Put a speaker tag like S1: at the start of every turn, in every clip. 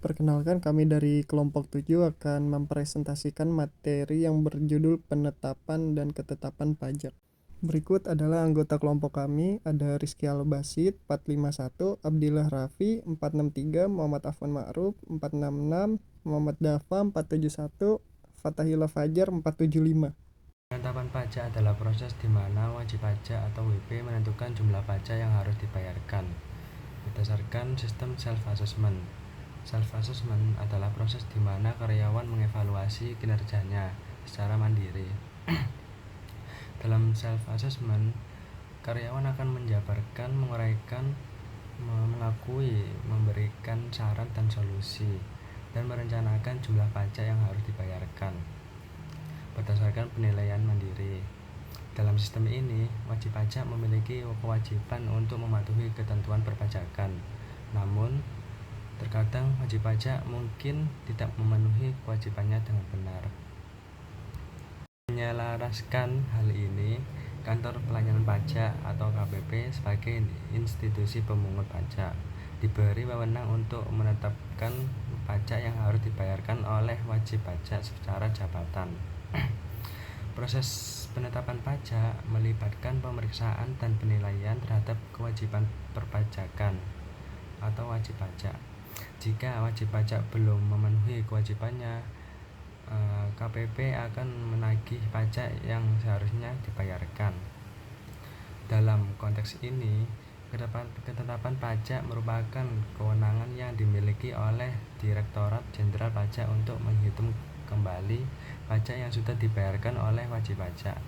S1: Perkenalkan, kami dari kelompok 7 akan mempresentasikan materi yang berjudul penetapan dan ketetapan pajak. Berikut adalah anggota kelompok kami, ada Rizky Al-Basid 451, Abdillah Rafi 463, Muhammad Afwan Ma'ruf 466, Muhammad Dafa 471, Fatahillah Fajar 475.
S2: Penetapan pajak adalah proses di mana wajib pajak atau WP menentukan jumlah pajak yang harus dibayarkan berdasarkan sistem self-assessment. Self-assessment adalah proses di mana karyawan mengevaluasi kinerjanya secara mandiri. Dalam self-assessment, karyawan akan menjabarkan, menguraikan, mengakui, memberikan saran dan solusi, dan merencanakan jumlah pajak yang harus dibayarkan berdasarkan penilaian mandiri. Dalam sistem ini, wajib pajak memiliki kewajiban untuk mematuhi ketentuan perpajakan. Namun, terkadang wajib pajak mungkin tidak memenuhi kewajibannya dengan benar. Menyelaraskan hal ini, Kantor Pelayanan Pajak atau KPP sebagai institusi pemungut pajak diberi wewenang untuk menetapkan pajak yang harus dibayarkan oleh wajib pajak secara jabatan. Proses penetapan pajak melibatkan pemeriksaan dan penilaian terhadap kewajiban perpajakan atau wajib pajak. Jika wajib pajak belum memenuhi kewajibannya, KPP akan menagih pajak yang seharusnya dibayarkan. Dalam konteks ini, ketetapan pajak merupakan kewenangan yang dimiliki oleh Direktorat Jenderal Pajak untuk menghitung kembali pajak yang sudah dibayarkan oleh wajib pajak.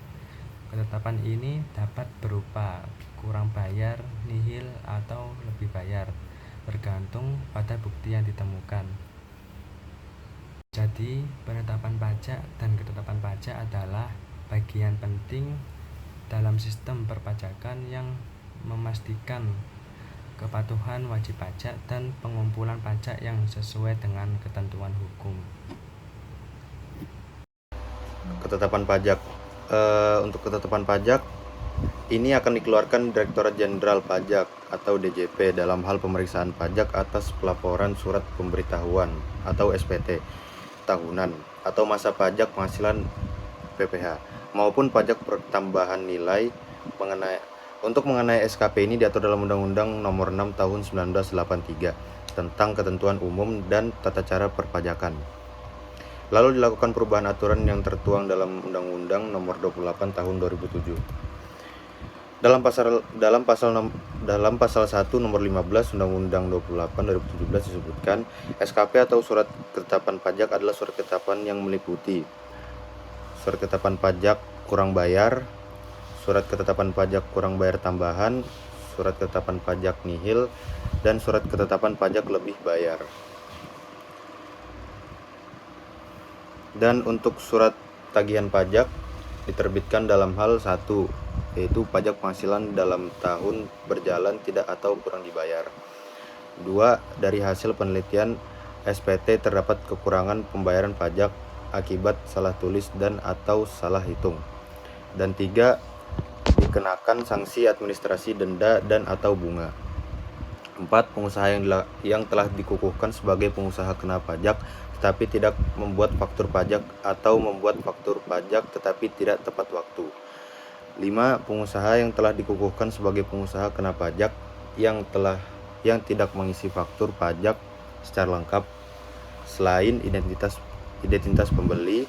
S2: Ketetapan ini dapat berupa kurang bayar, nihil, atau lebih bayar, tergantung pada bukti yang ditemukan. Jadi, penetapan pajak dan ketetapan pajak adalah bagian penting dalam sistem perpajakan yang memastikan kepatuhan wajib pajak dan pengumpulan pajak yang sesuai dengan ketentuan hukum.
S3: Ketetapan pajak. Untuk ketetapan pajak ini akan dikeluarkan Direktorat Jenderal Pajak atau DJP dalam hal pemeriksaan pajak atas pelaporan surat pemberitahuan atau SPT tahunan atau masa pajak penghasilan PPH maupun pajak pertambahan nilai mengenai SKP ini diatur dalam Undang-Undang Nomor 6 Tahun 1983 tentang ketentuan umum dan tata cara perpajakan. Lalu dilakukan perubahan aturan yang tertuang dalam Undang-Undang Nomor 28 Tahun 2007. Dalam pasal 1 nomor 15 Undang-Undang 28 2017 disebutkan SKP atau surat ketetapan pajak adalah surat ketetapan yang meliputi surat ketetapan pajak kurang bayar, surat ketetapan pajak kurang bayar tambahan, surat ketetapan pajak nihil, dan surat ketetapan pajak lebih bayar. Dan untuk surat tagihan pajak diterbitkan dalam hal 1, yaitu pajak penghasilan dalam tahun berjalan tidak atau kurang dibayar. 2, dari hasil penelitian SPT terdapat kekurangan pembayaran pajak akibat salah tulis dan atau salah hitung. Dan 3, dikenakan sanksi administrasi, denda, dan atau bunga. 4, pengusaha yang telah dikukuhkan sebagai pengusaha kena pajak tetapi tidak membuat faktur pajak atau membuat faktur pajak tetapi tidak tepat waktu. 5, pengusaha yang telah dikukuhkan sebagai pengusaha kena pajak yang tidak mengisi faktur pajak secara lengkap selain identitas pembeli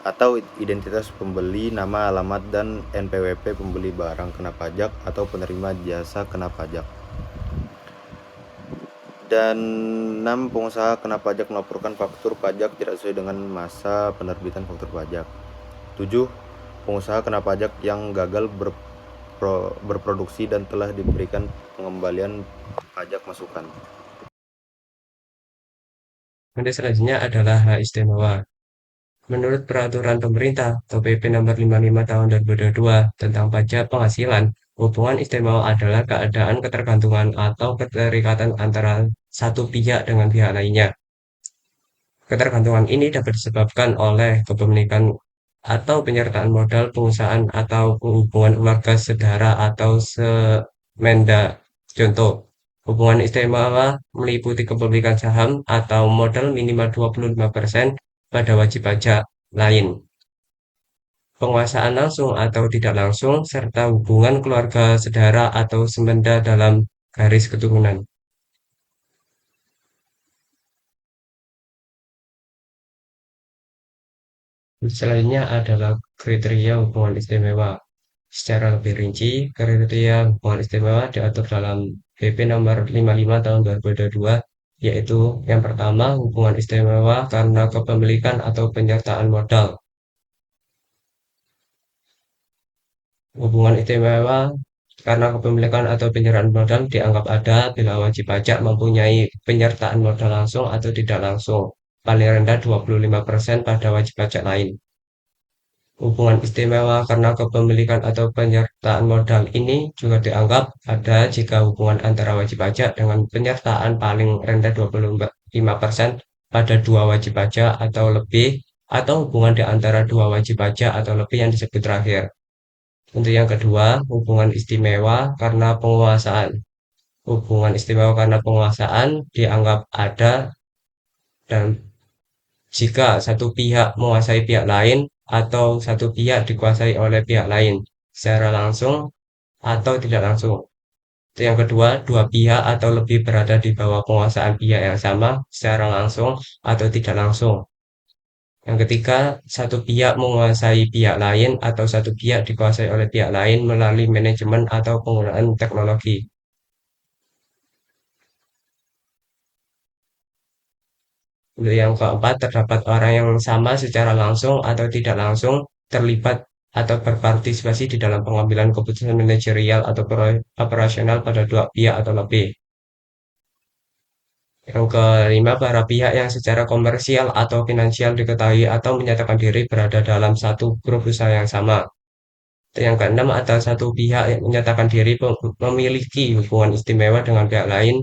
S3: atau identitas pembeli, nama, alamat, dan NPWP pembeli barang kena pajak atau penerima jasa kena pajak. Dan 6, pengusaha kena pajak melaporkan faktur pajak tidak sesuai dengan masa penerbitan faktur pajak. 7, pengusaha kena pajak yang gagal berproduksi dan telah diberikan pengembalian pajak masukan.
S2: Kemudian selanjutnya adalah hak istimewa. Menurut peraturan pemerintah atau PP nomor 55 tahun 2022 tentang pajak penghasilan, hubungan istimewa adalah keadaan ketergantungan atau keterikatan antara satu pihak dengan pihak lainnya. Ketergantungan ini dapat disebabkan oleh kepemilikan atau penyertaan modal perusahaan atau hubungan keluarga, saudara, atau semenda. Contoh,
S4: Hubungan istimewa meliputi kepemilikan saham atau modal minimal 25% pada wajib pajak lain, penguasaan langsung atau tidak langsung, serta hubungan keluarga, saudara, atau semenda dalam garis keturunan. Selanjutnya adalah kriteria hubungan istimewa. Secara lebih rinci, kriteria hubungan istimewa diatur dalam PP nomor 55 tahun 2022, yaitu yang pertama, hubungan istimewa karena kepemilikan atau penyertaan modal. Hubungan istimewa karena kepemilikan atau penyertaan modal dianggap ada bila wajib pajak mempunyai penyertaan modal langsung atau tidak langsung, paling rendah 25% pada wajib pajak lain. Hubungan istimewa karena kepemilikan atau penyertaan modal ini juga dianggap ada jika hubungan antara wajib pajak dengan penyertaan paling rendah 25% pada dua wajib pajak atau lebih, atau hubungan di antara dua wajib pajak atau lebih yang disebut terakhir. Untuk yang kedua, hubungan istimewa karena penguasaan. Hubungan istimewa karena penguasaan dianggap ada dan jika satu pihak menguasai pihak lain atau satu pihak dikuasai oleh pihak lain secara langsung atau tidak langsung. Yang kedua, dua pihak atau lebih berada di bawah penguasaan pihak yang sama secara langsung atau tidak langsung. Yang ketiga, satu pihak menguasai pihak lain atau satu pihak dikuasai oleh pihak lain melalui manajemen atau penggunaan teknologi. Untuk yang keempat, terdapat orang yang sama secara langsung atau tidak langsung terlibat atau berpartisipasi di dalam pengambilan keputusan manajerial atau operasional pada dua pihak atau lebih. Yang kelima, para pihak yang secara komersial atau finansial diketahui atau menyatakan diri berada dalam satu grup usaha yang sama. Yang keenam, ada satu pihak yang menyatakan diri memiliki hubungan istimewa dengan pihak lain.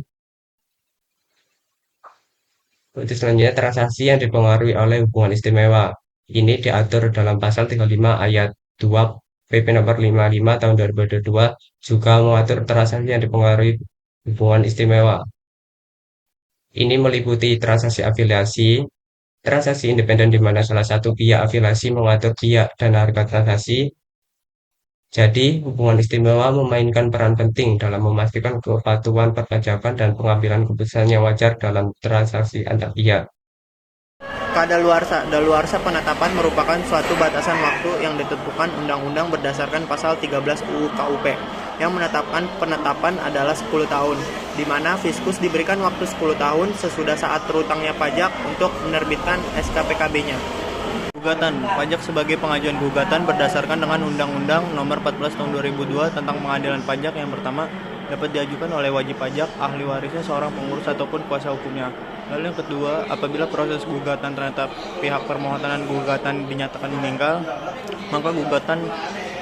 S4: Untuk selanjutnya, transaksi yang dipengaruhi oleh hubungan istimewa. Ini diatur dalam pasal 35 ayat 2 PP nomor 55 tahun 2022 juga mengatur transaksi yang dipengaruhi hubungan istimewa. Ini meliputi transaksi afiliasi, transaksi independen di mana salah satu pihak afiliasi mengatur pihak dan harga transaksi. Jadi, hubungan istimewa memainkan peran penting dalam memastikan kepatuhan perpajakan dan pengambilan keputusan yang wajar dalam transaksi antar pihak.
S1: Kadaluarsa. Daluarsa penetapan merupakan suatu batasan waktu yang ditentukan undang-undang berdasarkan pasal 13 UU KUP yang menetapkan penetapan adalah 10 tahun, di mana Fiskus diberikan waktu 10 tahun sesudah saat terutangnya pajak untuk menerbitkan SKPKB-nya. Gugatan. Pajak sebagai pengajuan gugatan berdasarkan dengan Undang-Undang Nomor 14 Tahun 2002 tentang Pengadilan Pajak. Yang pertama, dapat diajukan oleh wajib pajak, ahli warisnya, seorang pengurus ataupun kuasa hukumnya. Lalu yang kedua, apabila proses gugatan terhadap pihak permohonan gugatan dinyatakan meninggal, maka gugatan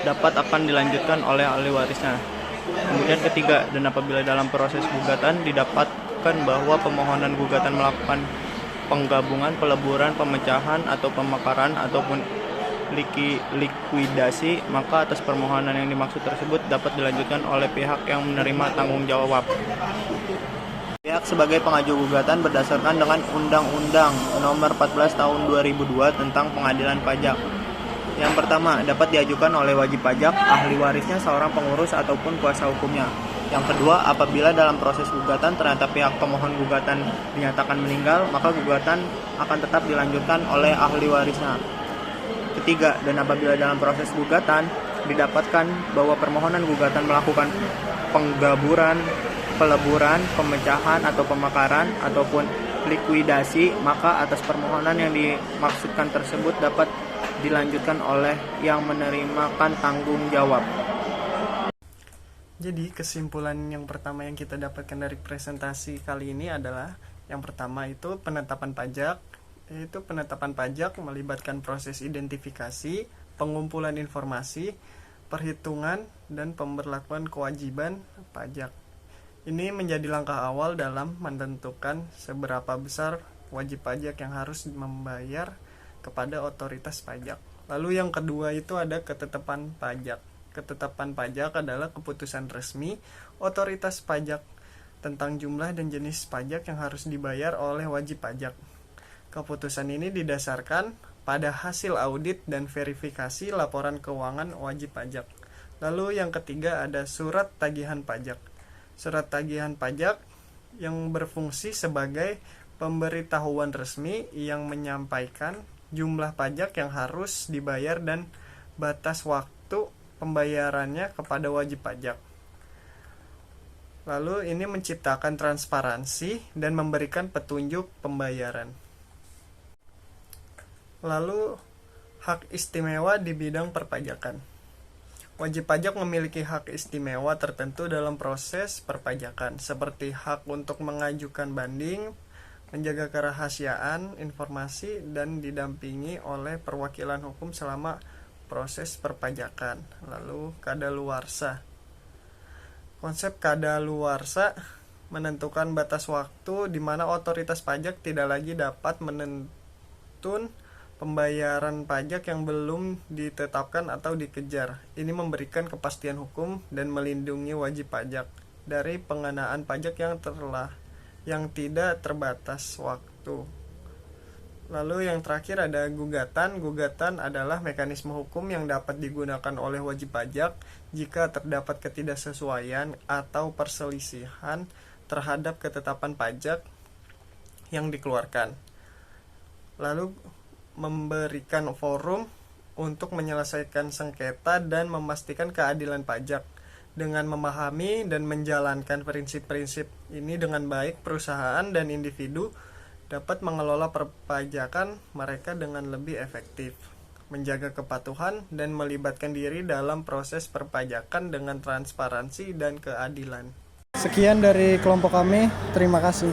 S1: dapat akan dilanjutkan oleh ahli warisnya. Kemudian ketiga, dan apabila dalam proses gugatan didapatkan bahwa pemohonan gugatan melakukan penggabungan, peleburan, pemecahan, atau pemekaran, ataupun likuidasi, maka atas permohonan yang dimaksud tersebut dapat dilanjutkan oleh pihak yang menerima tanggung jawab. Pihak sebagai pengaju gugatan berdasarkan dengan Undang-Undang Nomor 14 Tahun 2002 tentang Pengadilan Pajak. Yang pertama, dapat diajukan oleh wajib pajak, ahli warisnya, seorang pengurus ataupun kuasa hukumnya. Yang kedua, apabila dalam proses gugatan ternyata pihak pemohon gugatan dinyatakan meninggal, maka gugatan akan tetap dilanjutkan oleh ahli warisnya. Ketiga, dan apabila dalam proses gugatan didapatkan bahwa permohonan gugatan melakukan penggaburan, peleburan, pemecahan atau pemekaran ataupun likuidasi, maka atas permohonan yang dimaksudkan tersebut dapat dilanjutkan oleh yang menerimakan tanggung jawab. Jadi kesimpulan yang pertama yang kita dapatkan dari presentasi kali ini adalah yang pertama itu penetapan pajak, yaitu penetapan pajak melibatkan proses identifikasi, pengumpulan informasi, perhitungan, dan pemberlakuan kewajiban pajak. Ini menjadi langkah awal dalam menentukan seberapa besar wajib pajak yang harus membayar kepada otoritas pajak. Lalu yang kedua itu ada ketetapan pajak. Ketetapan pajak adalah keputusan resmi otoritas pajak tentang jumlah dan jenis pajak yang harus dibayar oleh wajib pajak. Keputusan ini didasarkan pada hasil audit dan verifikasi laporan keuangan wajib pajak. Lalu yang ketiga ada surat tagihan pajak. Surat tagihan pajak yang berfungsi sebagai pemberitahuan resmi yang menyampaikan jumlah pajak yang harus dibayar dan batas waktu pembayarannya kepada wajib pajak. Lalu ini menciptakan transparansi dan memberikan petunjuk pembayaran. Lalu hak istimewa di bidang perpajakan. Wajib pajak memiliki hak istimewa tertentu dalam proses perpajakan, seperti hak untuk mengajukan banding, menjaga kerahasiaan informasi, dan didampingi oleh perwakilan hukum selama proses perpajakan. Lalu kadaluarsa. Konsep kadaluarsa menentukan batas waktu di mana otoritas pajak tidak lagi dapat menuntun pembayaran pajak yang belum ditetapkan atau dikejar. Ini memberikan kepastian hukum dan melindungi wajib pajak dari pengenaan pajak yang tidak terbatas waktu. Lalu yang terakhir ada gugatan. Gugatan adalah mekanisme hukum yang dapat digunakan oleh wajib pajak jika terdapat ketidaksesuaian atau perselisihan terhadap ketetapan pajak yang dikeluarkan. Lalu memberikan forum untuk menyelesaikan sengketa dan memastikan keadilan pajak. Dengan memahami dan menjalankan prinsip-prinsip ini dengan baik, perusahaan dan individu dapat mengelola perpajakan mereka dengan lebih efektif, menjaga kepatuhan, dan melibatkan diri dalam proses perpajakan dengan transparansi dan keadilan. Sekian dari kelompok kami, terima kasih.